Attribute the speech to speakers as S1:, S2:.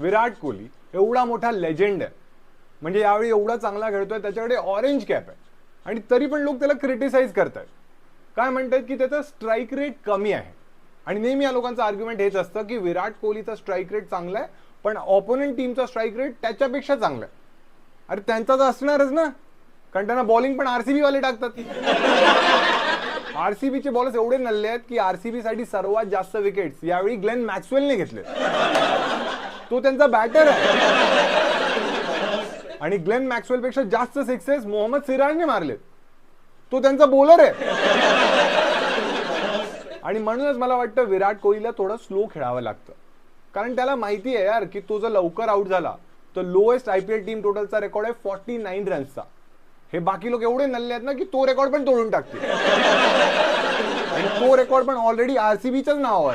S1: विराट कोहली एवढा मोठा लेजेंड आहे, म्हणजे यावेळी एवढा चांगला खेळतोय, त्याच्याकडे ऑरेंज कॅप आहे, आणि तरी पण लोक त्याला क्रिटिसाइज करतायत. काय म्हणतात की त्याचा स्ट्राईक रेट कमी आहे. आणि नेहमी या लोकांचं आर्ग्युमेंट हेच असतं की विराट कोहलीचा स्ट्राईक रेट चांगला आहे, पण ऑपोनंट टीमचा स्ट्राईक रेट त्याच्यापेक्षा चांगला आहे. अरे त्यांचा तर असणारच ना, कारण त्यांना बॉलिंग पण आरसीबी वाले टाकतात. आरसीबीचे बॉलर्स एवढे नल्ले आहेत की आरसीबी साठी सर्वात जास्त विकेट्स यावेळी ग्लेन मॅक्सवेलने घेतले. तो त्यांचा बॅटर आहे, आणि ग्लेन मॅक्सवेल पेक्षा जास्त सिक्सेस मोहम्मद सिराजने मारले. तो त्यांचा बॉलर आहे. आणि म्हणूनच मला वाटतं विराट कोहलीला थोडं स्लो खेळावं लागतं, कारण त्याला माहिती आहे यार की तो जर लवकर आउट झाला तर लोएस्ट आयपीएल टीम टोटलचा रेकॉर्ड आहे 49 रन्सचा. हे बाकी लोक एवढे नल्ले आहेत ना की तो रेकॉर्ड पण तोडून टाकतील, आणि तो रेकॉर्ड पण ऑलरेडी आरसीबीच्याच नावावर.